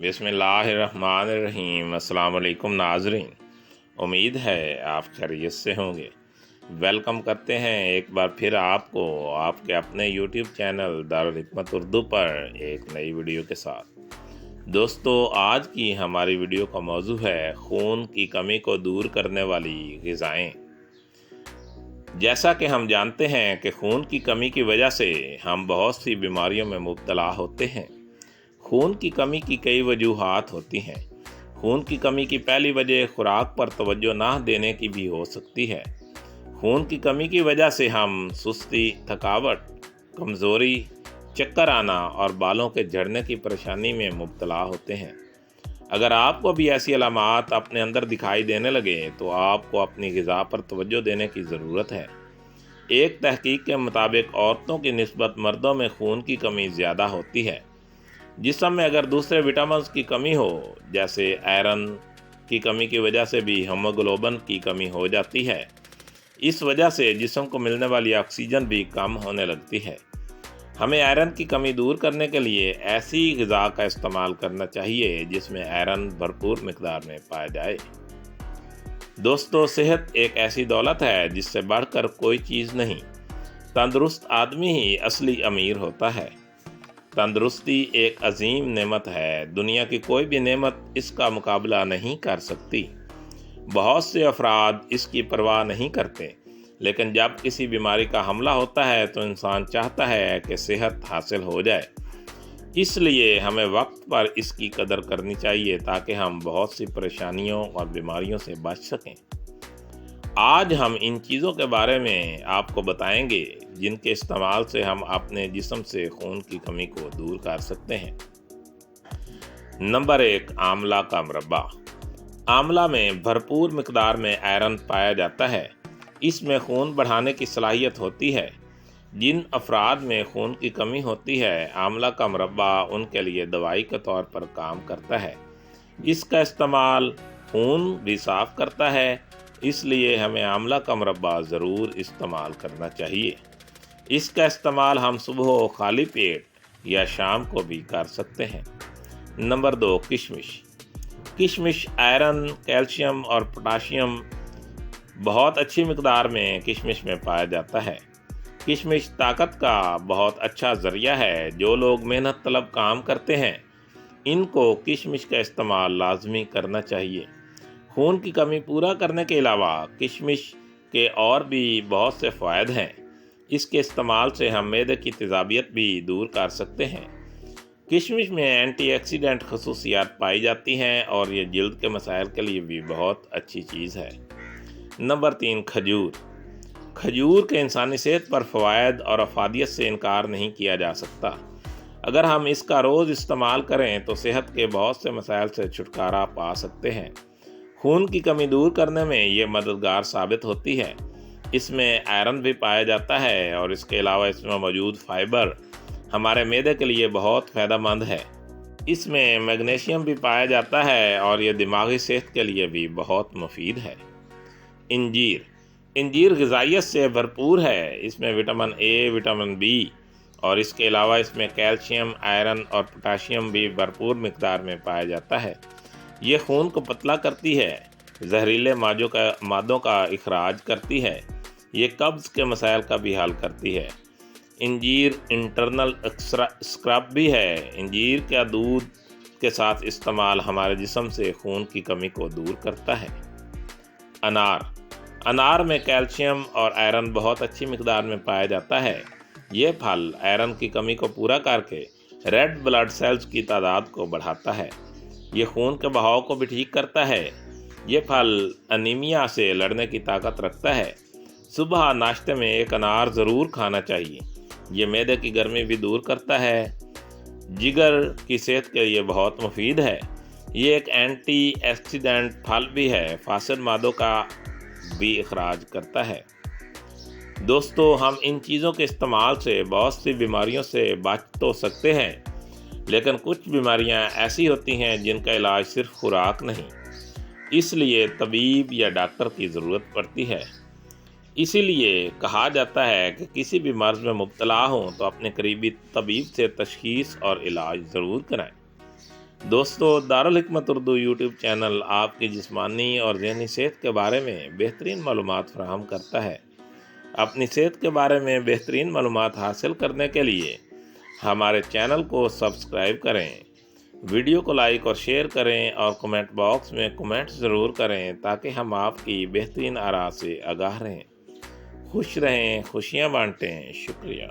बिस्मिल्लाहिर्रहमानिर्रहीम। अस्सलाम वालेकुम नाज़रीन, उम्मीद है आप खैरियत से होंगे। वेलकम करते हैं एक बार फिर आपको आपके अपने यूट्यूब चैनल दारुल हिकमत उर्दू पर एक नई वीडियो के साथ। दोस्तों, आज की हमारी वीडियो का मौजू है खून की कमी को दूर करने वाली ग़िज़ाएँ। जैसा कि हम जानते हैं कि खून की कमी की वजह से हम बहुत सी बीमारियों में मुब्तला होते हैं। खून की कमी की कई वजूहात होती हैं। खून की कमी की पहली वजह खुराक पर तवज्जो ना देने की भी हो सकती है। खून की कमी की वजह से हम सुस्ती, थकावट, कमज़ोरी, चक्कर आना और बालों के झड़ने की परेशानी में मुब्तला होते हैं। अगर आपको भी ऐसी अलामात अपने अंदर दिखाई देने लगे तो आपको अपनी ग़िज़ा पर तवज्जो देने की ज़रूरत है। एक तहकीक के मुताबिक औरतों की निस्बत मर्दों में खून की कमी ज़्यादा होती है। जिस्म में अगर दूसरे विटामिन्स की कमी हो, जैसे आयरन की कमी की वजह से भी हीमोग्लोबिन की कमी हो जाती है। इस वजह से जिस्म को मिलने वाली ऑक्सीजन भी कम होने लगती है। हमें आयरन की कमी दूर करने के लिए ऐसी ग़िज़ा का इस्तेमाल करना चाहिए जिसमें आयरन भरपूर मिक़दार में पाया जाए। दोस्तों, सेहत एक ऐसी दौलत है जिससे बढ़कर कोई चीज़ नहीं। तंदुरुस्त आदमी ही असली अमीर होता है। तंदुरुस्ती एक अजीम नेमत है। दुनिया की कोई भी नेमत इसका मुकाबला नहीं कर सकती। बहुत से अफराद इसकी परवाह नहीं करते, लेकिन जब किसी बीमारी का हमला होता है तो इंसान चाहता है कि सेहत हासिल हो जाए। इसलिए हमें वक्त पर इसकी कदर करनी चाहिए ताकि हम बहुत सी परेशानियों और बीमारियों से बच सकें। आज हम इन चीज़ों के बारे में आपको बताएंगे जिनके इस्तेमाल से हम अपने जिस्म से खून की कमी को दूर कर सकते हैं। नंबर 1, आंवला का मुरब्बा। आंवला में भरपूर मिक़दार में आयरन पाया जाता है। इसमें खून बढ़ाने की सलाहियत होती है। जिन अफराद में खून की कमी होती है, आंवला का मुरब्बा उनके लिए दवाई के तौर पर काम करता है। इसका इस्तेमाल खून भी साफ़ करता है, इसलिए हमें आंवला का मुरब्बा ज़रूर इस्तेमाल करना चाहिए। इसका इस्तेमाल हम सुबह खाली पेट या शाम को भी कर सकते हैं। नंबर 2, किशमिश। किशमिश आयरन, कैल्शियम और पोटाशियम बहुत अच्छी मिक़दार में किशमिश में पाया जाता है। किशमिश ताकत का बहुत अच्छा ज़रिया है। जो लोग मेहनत तलब काम करते हैं, इनको किशमिश का इस्तेमाल लाजमी करना चाहिए। खून की कमी पूरा करने के अलावा किशमिश के और भी बहुत से फ़ायदे हैं। इसके इस्तेमाल से हम मैदे की तेज़ाबियत भी दूर कर सकते हैं। किशमिश में एंटीऑक्सीडेंट खसूसियात पाई जाती हैं और ये जल्द के मसाइल के लिए भी बहुत अच्छी चीज़ है। नंबर 3, खजूर। खजूर के इंसानी सेहत पर फ़वायद और अफादियत से इनकार नहीं किया जा सकता। अगर हम इसका रोज़ इस्तेमाल करें तो सेहत के बहुत से मसाइल से छुटकारा पा सकते हैं। खून की कमी दूर करने में ये मददगार साबित होती है। इसमें आयरन भी पाया जाता है और इसके अलावा इसमें मौजूद फाइबर हमारे मैदे के लिए बहुत फ़ायदेमंद है। इसमें मैग्नीशियम भी पाया जाता है और ये दिमागी सेहत के लिए भी बहुत मुफीद है। इंजीर। इंजीर ग़िज़ाइयत से भरपूर है। इसमें विटामिन ए, विटामिन बी और इसके अलावा इसमें कैल्शियम, आयरन और पोटाशियम भी भरपूर मिक़दार में पाया जाता है। ये खून को पतला करती है, जहरीले मादों का इखराज करती है। ये कब्ज़ के मसाइल का भी हल करती है। इंजीर इंटरनल स्क्रब भी है। इंजीर का दूध के साथ इस्तेमाल हमारे जिस्म से खून की कमी को दूर करता है। अनार। अनार में कैल्शियम और आयरन बहुत अच्छी मिक़दार में पाया जाता है। ये फल आयरन की कमी को पूरा करके रेड ब्लड सेल्स की तादाद को बढ़ाता है। ये खून के बहाव को भी ठीक करता है। ये फल अनीमिया से लड़ने की ताकत रखता है। सुबह नाश्ते में एक अनार ज़रूर खाना चाहिए। ये मैदे की गर्मी भी दूर करता है। जिगर की सेहत के लिए बहुत मुफीद है। ये एक एंटीऑक्सीडेंट फल भी है। फासिद मादों का भी इखराज करता है। दोस्तों, हम इन चीज़ों के इस्तेमाल से बहुत सी बीमारियों से बच तो सकते हैं, लेकिन कुछ बीमारियां ऐसी होती हैं जिनका इलाज सिर्फ खुराक नहीं, इसलिए तबीब या डॉक्टर की ज़रूरत पड़ती है। इसीलिए कहा जाता है कि किसी भी मर्ज़ में मुब्तला हों तो अपने करीबी तबीब से तशख़ीस और इलाज ज़रूर कराएं। دوستو، دارالحکمت اردو یوٹیوب چینل آپ کی جسمانی اور ذہنی صحت کے بارے میں بہترین معلومات فراہم کرتا ہے۔ اپنی صحت کے بارے میں بہترین معلومات حاصل کرنے کے لیے ہمارے چینل کو سبسکرائب کریں، ویڈیو کو لائک اور شیئر کریں اور کمنٹ باکس میں کمنٹ ضرور کریں تاکہ ہم آپ کی بہترین آراء سے آگاہ رہیں۔ خوش رہیں، خوشیاں بانٹیں۔ شکریہ۔